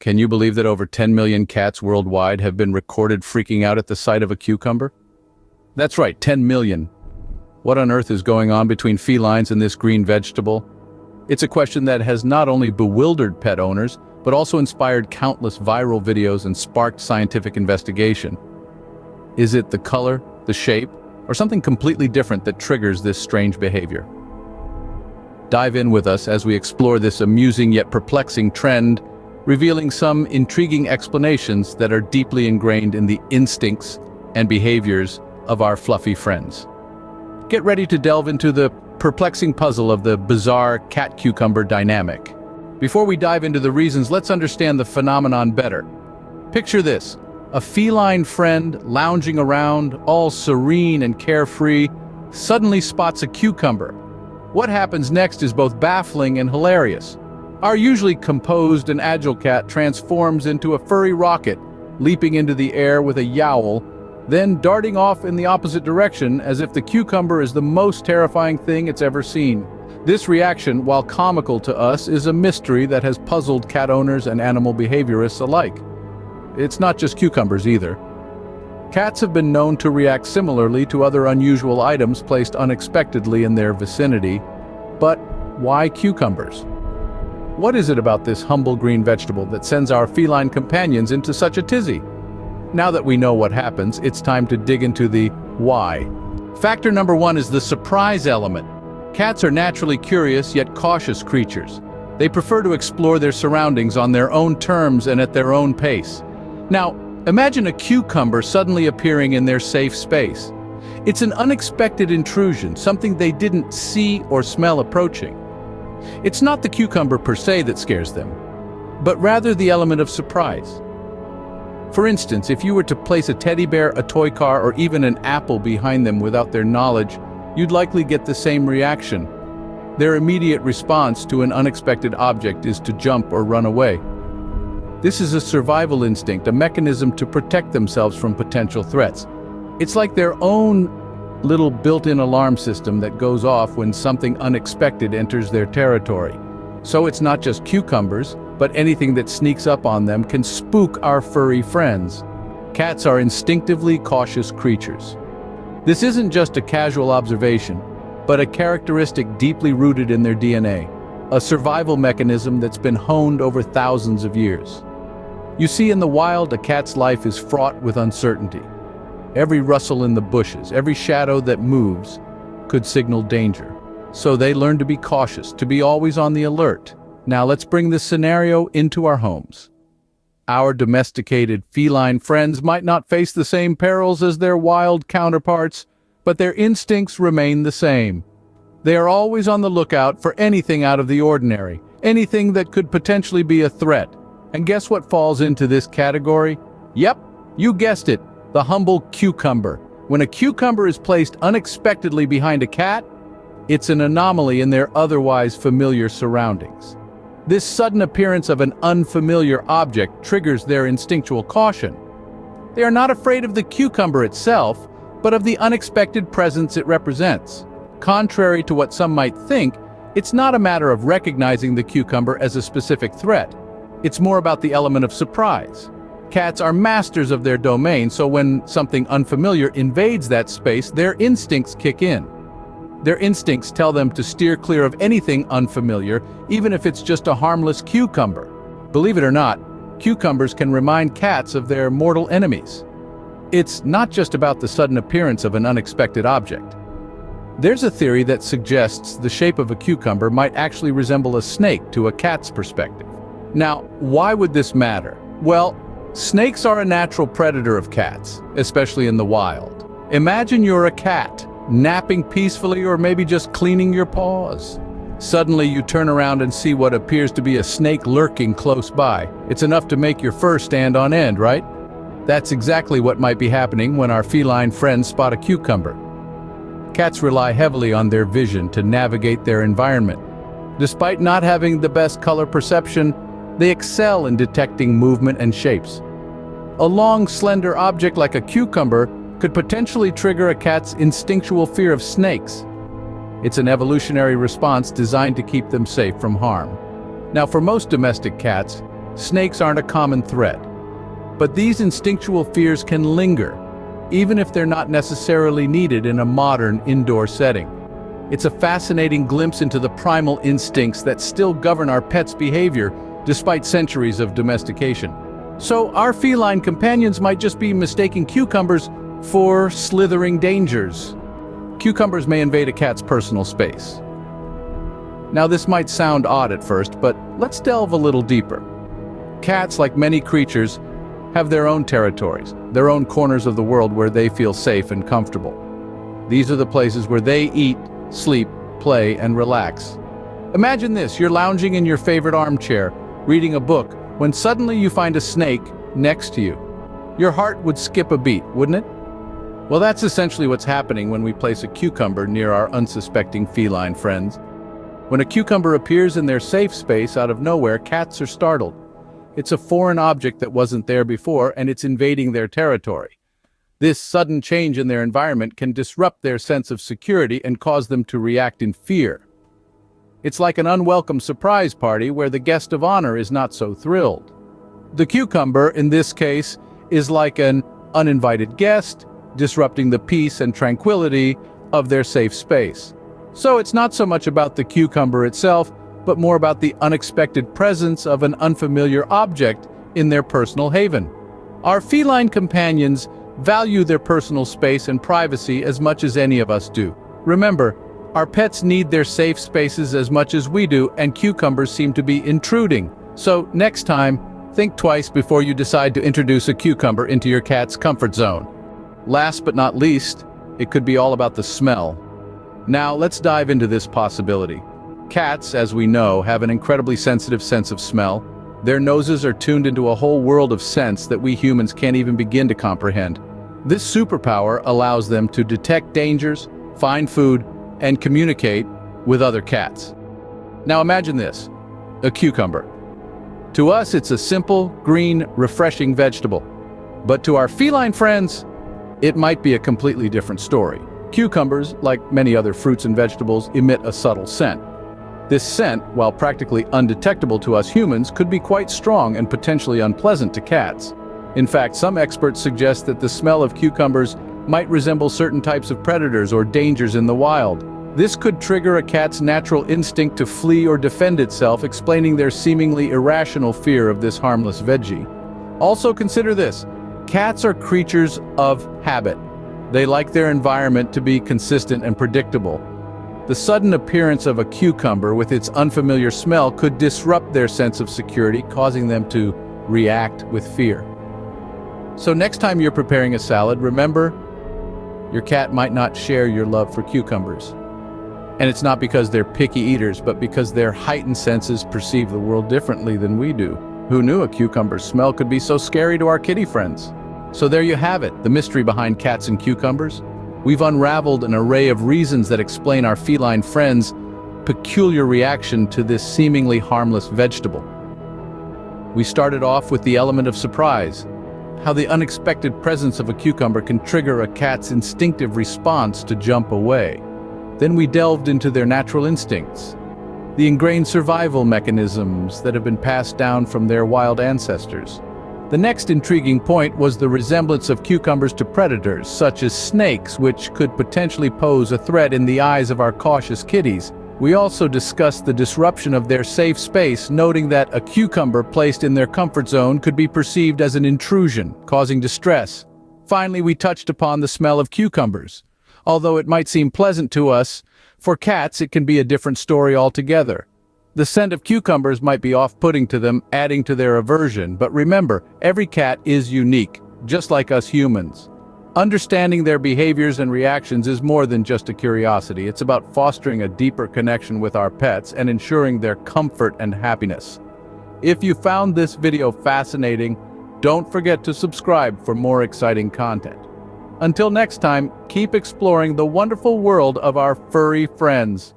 Can you believe that over 10 million cats worldwide have been recorded freaking out at the sight of a cucumber? That's right, 10 million. What on earth is going on between felines and this green vegetable? It's a question that has not only bewildered pet owners, but also inspired countless viral videos and sparked scientific investigation. Is it the color, the shape, or something completely different that triggers this strange behavior? Dive in with us as we explore this amusing yet perplexing trend, revealing some intriguing explanations that are deeply ingrained in the instincts and behaviors of our fluffy friends. Get ready to delve into the perplexing puzzle of the bizarre cat-cucumber dynamic. Before we dive into the reasons, let's understand the phenomenon better. Picture this: a feline friend lounging around, all serene and carefree, suddenly spots a cucumber. What happens next is both baffling and hilarious. Our usually composed and agile cat transforms into a furry rocket, leaping into the air with a yowl, then darting off in the opposite direction as if the cucumber is the most terrifying thing it's ever seen. This reaction, while comical to us, is a mystery that has puzzled cat owners and animal behaviorists alike. It's not just cucumbers either. Cats have been known to react similarly to other unusual items placed unexpectedly in their vicinity. But why cucumbers? What is it about this humble green vegetable that sends our feline companions into such a tizzy? Now that we know what happens, it's time to dig into the why. Factor number one is the surprise element. Cats are naturally curious yet cautious creatures. They prefer to explore their surroundings on their own terms and at their own pace. Now, imagine a cucumber suddenly appearing in their safe space. It's an unexpected intrusion, something they didn't see or smell approaching. It's not the cucumber per se that scares them, but rather the element of surprise. For instance, if you were to place a teddy bear, a toy car, or even an apple behind them without their knowledge, you'd likely get the same reaction. Their immediate response to an unexpected object is to jump or run away. This is a survival instinct, a mechanism to protect themselves from potential threats. It's like their own little built-in alarm system that goes off when something unexpected enters their territory. So it's not just cucumbers, but anything that sneaks up on them can spook our furry friends. Cats are instinctively cautious creatures. This isn't just a casual observation, but a characteristic deeply rooted in their DNA, a survival mechanism that's been honed over thousands of years. You see, in the wild, a cat's life is fraught with uncertainty. Every rustle in the bushes, every shadow that moves, could signal danger. So they learn to be cautious, to be always on the alert. Now let's bring this scenario into our homes. Our domesticated feline friends might not face the same perils as their wild counterparts, but their instincts remain the same. They are always on the lookout for anything out of the ordinary, anything that could potentially be a threat. And guess what falls into this category? Yep, you guessed it, the humble cucumber. When a cucumber is placed unexpectedly behind a cat, it's an anomaly in their otherwise familiar surroundings. This sudden appearance of an unfamiliar object triggers their instinctual caution. They are not afraid of the cucumber itself, but of the unexpected presence it represents. Contrary to what some might think, it's not a matter of recognizing the cucumber as a specific threat. It's more about the element of surprise. Cats are masters of their domain, so when something unfamiliar invades that space, their instincts kick in. Their instincts tell them to steer clear of anything unfamiliar, even if it's just a harmless cucumber. Believe it or not, cucumbers can remind cats of their mortal enemies. It's not just about the sudden appearance of an unexpected object. There's a theory that suggests the shape of a cucumber might actually resemble a snake to a cat's perspective. Now, why would this matter? Well, snakes are a natural predator of cats, especially in the wild. Imagine you're a cat, napping peacefully or maybe just cleaning your paws. Suddenly you turn around and see what appears to be a snake lurking close by. It's enough to make your fur stand on end, right? That's exactly what might be happening when our feline friends spot a cucumber. Cats rely heavily on their vision to navigate their environment. Despite not having the best color perception, they excel in detecting movement and shapes. A long, slender object like a cucumber could potentially trigger a cat's instinctual fear of snakes. It's an evolutionary response designed to keep them safe from harm. Now, for most domestic cats, snakes aren't a common threat. But these instinctual fears can linger, even if they're not necessarily needed in a modern indoor setting. It's a fascinating glimpse into the primal instincts that still govern our pets' behavior despite centuries of domestication. So our feline companions might just be mistaking cucumbers for slithering dangers. Cucumbers may invade a cat's personal space. Now this might sound odd at first, but let's delve a little deeper. Cats, like many creatures, have their own territories, their own corners of the world where they feel safe and comfortable. These are the places where they eat, sleep, play, and relax. Imagine this: you're lounging in your favorite armchair, reading a book, when suddenly you find a snake next to you. Your heart would skip a beat, wouldn't it? Well, that's essentially what's happening when we place a cucumber near our unsuspecting feline friends. When a cucumber appears in their safe space out of nowhere, cats are startled. It's a foreign object that wasn't there before, and it's invading their territory. This sudden change in their environment can disrupt their sense of security and cause them to react in fear. It's like an unwelcome surprise party where the guest of honor is not so thrilled. The cucumber, in this case, is like an uninvited guest, disrupting the peace and tranquility of their safe space. So it's not so much about the cucumber itself, but more about the unexpected presence of an unfamiliar object in their personal haven. Our feline companions value their personal space and privacy as much as any of us do. Remember, our pets need their safe spaces as much as we do, and cucumbers seem to be intruding. So next time, think twice before you decide to introduce a cucumber into your cat's comfort zone. Last but not least, it could be all about the smell. Now let's dive into this possibility. Cats, as we know, have an incredibly sensitive sense of smell. Their noses are tuned into a whole world of scents that we humans can't even begin to comprehend. This superpower allows them to detect dangers, find food, and communicate with other cats. Now imagine this: a cucumber. To us, it's a simple, green, refreshing vegetable. But to our feline friends, it might be a completely different story. Cucumbers, like many other fruits and vegetables, emit a subtle scent. This scent, while practically undetectable to us humans, could be quite strong and potentially unpleasant to cats. In fact, some experts suggest that the smell of cucumbers might resemble certain types of predators or dangers in the wild. This could trigger a cat's natural instinct to flee or defend itself, explaining their seemingly irrational fear of this harmless veggie. Also consider this: cats are creatures of habit. They like their environment to be consistent and predictable. The sudden appearance of a cucumber with its unfamiliar smell could disrupt their sense of security, causing them to react with fear. So next time you're preparing a salad, remember, your cat might not share your love for cucumbers. And it's not because they're picky eaters, but because their heightened senses perceive the world differently than we do. Who knew a cucumber's smell could be so scary to our kitty friends? So there you have it, the mystery behind cats and cucumbers. We've unraveled an array of reasons that explain our feline friends' peculiar reaction to this seemingly harmless vegetable. We started off with the element of surprise, how the unexpected presence of a cucumber can trigger a cat's instinctive response to jump away. Then we delved into their natural instincts, the ingrained survival mechanisms that have been passed down from their wild ancestors. The next intriguing point was the resemblance of cucumbers to predators, such as snakes, which could potentially pose a threat in the eyes of our cautious kitties. We also discussed the disruption of their safe space, noting that a cucumber placed in their comfort zone could be perceived as an intrusion, causing distress. Finally, we touched upon the smell of cucumbers. Although it might seem pleasant to us, for cats it can be a different story altogether. The scent of cucumbers might be off-putting to them, adding to their aversion, but remember, every cat is unique, just like us humans. Understanding their behaviors and reactions is more than just a curiosity. It's about fostering a deeper connection with our pets and ensuring their comfort and happiness. If you found this video fascinating, don't forget to subscribe for more exciting content. Until next time, keep exploring the wonderful world of our furry friends.